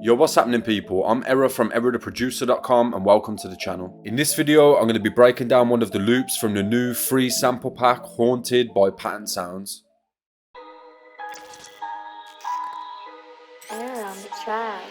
Yo, what's happening people? I'm Era from EraTheProducer.com and welcome to the channel. In this video, I'm going to be breaking down one of the loops from the new free sample pack, Haunted by Patent Sounds. Era on the track.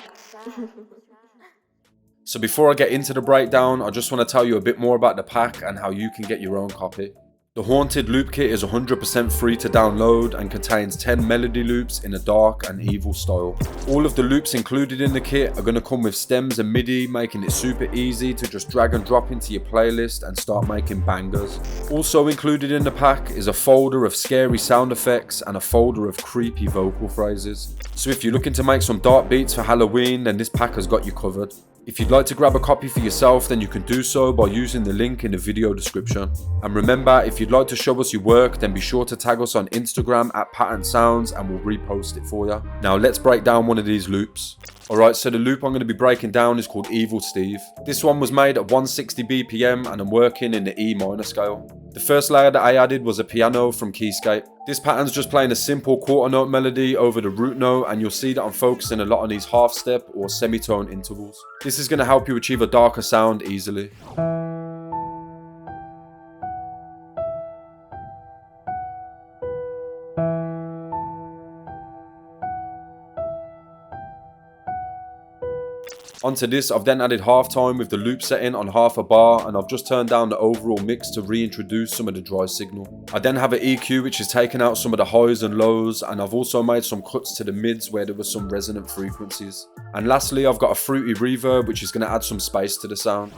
So before I get into the breakdown, I just want to tell you a bit more about the pack and how you can get your own copy. The Haunted loop kit is 100% free to download and contains 10 melody loops in a dark and evil style. All of the loops included in the kit are going to come with stems and MIDI, making it super easy to just drag and drop into your playlist and start making bangers. Also included in the pack is a folder of scary sound effects and a folder of creepy vocal phrases. So if you're looking to make some dark beats for Halloween, then this pack has got you covered. If you'd like to grab a copy for yourself, then you can do so by using the link in the video description. And remember, if you'd like to show us your work, then be sure to tag us on Instagram at Patent Sounds and we'll repost it for you. Now let's break down one of these loops. Alright, so the loop I'm going to be breaking down is called Evil Steve. This one was made at 160 BPM and I'm working in the E minor scale. The first layer that I added was a piano from Keyscape. This pattern's just playing a simple quarter note melody over the root note, and you'll see that I'm focusing a lot on these half step or semitone intervals. This is going to help you achieve a darker sound easily. Onto this, I've then added halftime with the loop setting on half a bar, and I've just turned down the overall mix to reintroduce some of the dry signal. I then have an EQ which is taking out some of the highs and lows, and I've also made some cuts to the mids where there were some resonant frequencies. And lastly, I've got a fruity reverb which is going to add some space to the sound.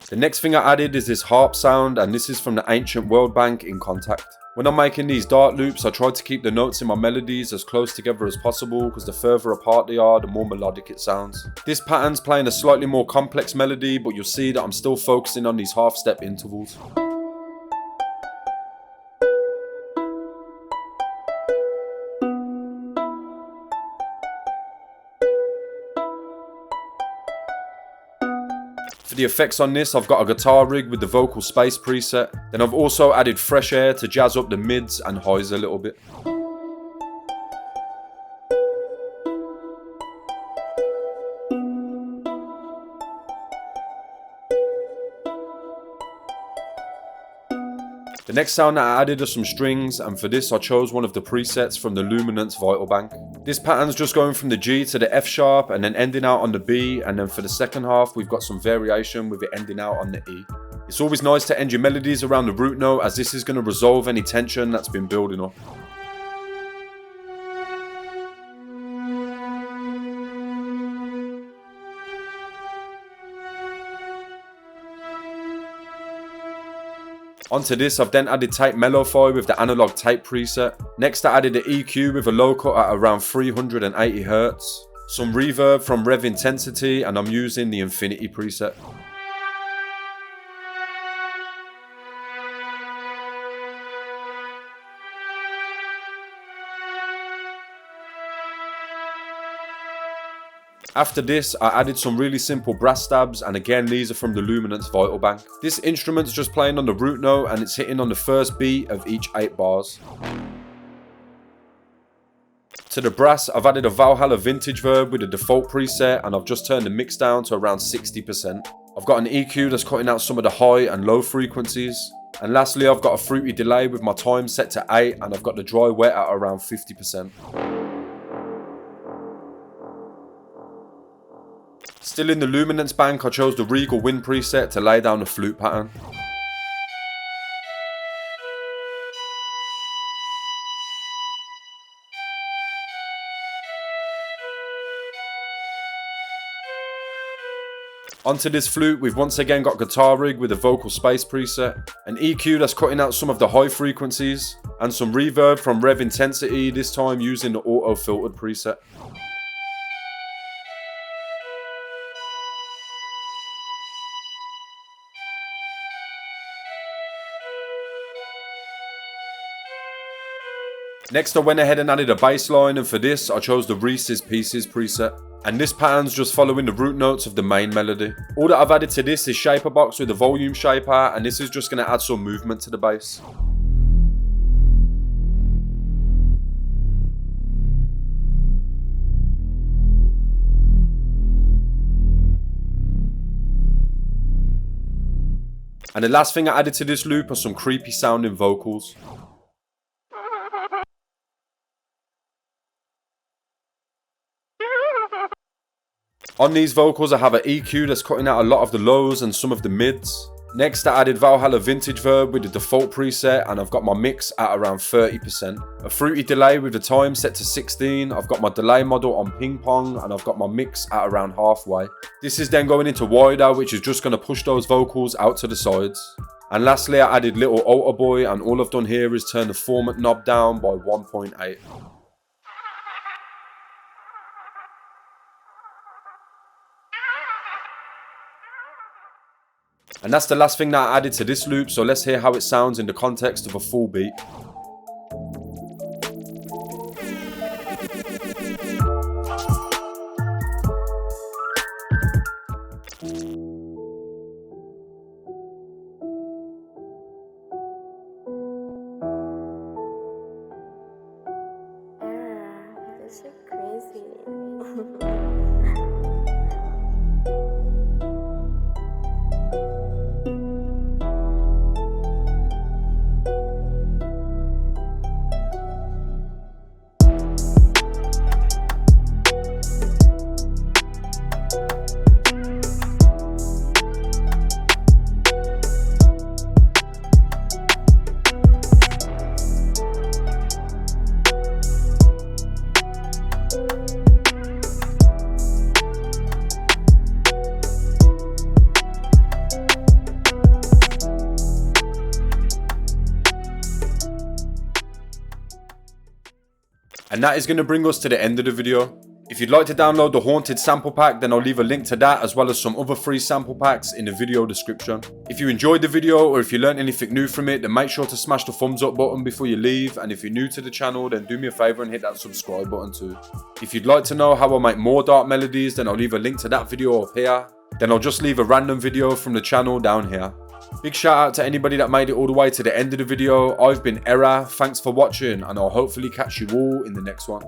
The next thing I added is this harp sound, and this is from the Ancient World Bank in Contact. When I'm making these dart loops, I try to keep the notes in my melodies as close together as possible, because the further apart they are, the more melodic it sounds. This pattern's playing a slightly more complex melody, but you'll see that I'm still focusing on these half step intervals. For the effects on this, I've got a guitar rig with the vocal space preset. Then I've also added fresh air to jazz up the mids and highs a little bit. The next sound that I added are some strings, and for this I chose one of the presets from the Luminance Vital Bank. This pattern's just going from the G to the F sharp and then ending out on the B, and then for the second half we've got some variation with it ending out on the E. It's always nice to end your melodies around the root note, as this is going to resolve any tension that's been building up. Onto this, I've then added Tape Mellow-Fi with the analog tape preset. Next I added the EQ with a low cut at around 380 Hz. Some reverb from Rev Intensity, and I'm using the Infinity preset. After this, I added some really simple brass stabs, and again these are from the Luminance Vital Bank. This instrument's just playing on the root note and it's hitting on the first beat of each 8 bars. To the brass, I've added a Valhalla Vintage Verb with a default preset, and I've just turned the mix down to around 60%. I've got an EQ that's cutting out some of the high and low frequencies. And lastly, I've got a fruity delay with my time set to 8, and I've got the dry wet at around 50%. Still in the Luminance bank, I chose the Regal Wind preset to lay down the flute pattern. Onto this flute, we've once again got guitar rig with a vocal space preset, an EQ that's cutting out some of the high frequencies, and some reverb from Rev Intensity, this time using the auto filtered preset. Next I went ahead and added a bass line, and for this I chose the Reese's Pieces preset. And this pattern's just following the root notes of the main melody. All that I've added to this is shaper box with a volume shaper, and this is just going to add some movement to the bass. And the last thing I added to this loop are some creepy sounding vocals. On these vocals I have an EQ that's cutting out a lot of the lows and some of the mids. Next I added Valhalla Vintage Verb with the default preset, and I've got my mix at around 30%. A fruity delay with the time set to 16. I've got my delay model on ping pong, and I've got my mix at around halfway. This is then going into wider, which is just going to push those vocals out to the sides. And lastly I added Little Altar Boy, and all I've done here is turn the format knob down by 1.8. And that's the last thing that I added to this loop, so let's hear how it sounds in the context of a full beat. This is crazy. And that is going to bring us to the end of the video. If you'd like to download the Haunted sample pack, then I'll leave a link to that as well as some other free sample packs in the video description. If you enjoyed the video or if you learned anything new from it, then make sure to smash the thumbs up button before you leave. And if you're new to the channel, then do me a favour and hit that subscribe button too. If you'd like to know how I make more dark melodies, then I'll leave a link to that video up here. Then I'll just leave a random video from the channel down here. Big shout out to anybody that made it all the way to the end of the video. I've been Era, thanks for watching, and I'll hopefully catch you all in the next one.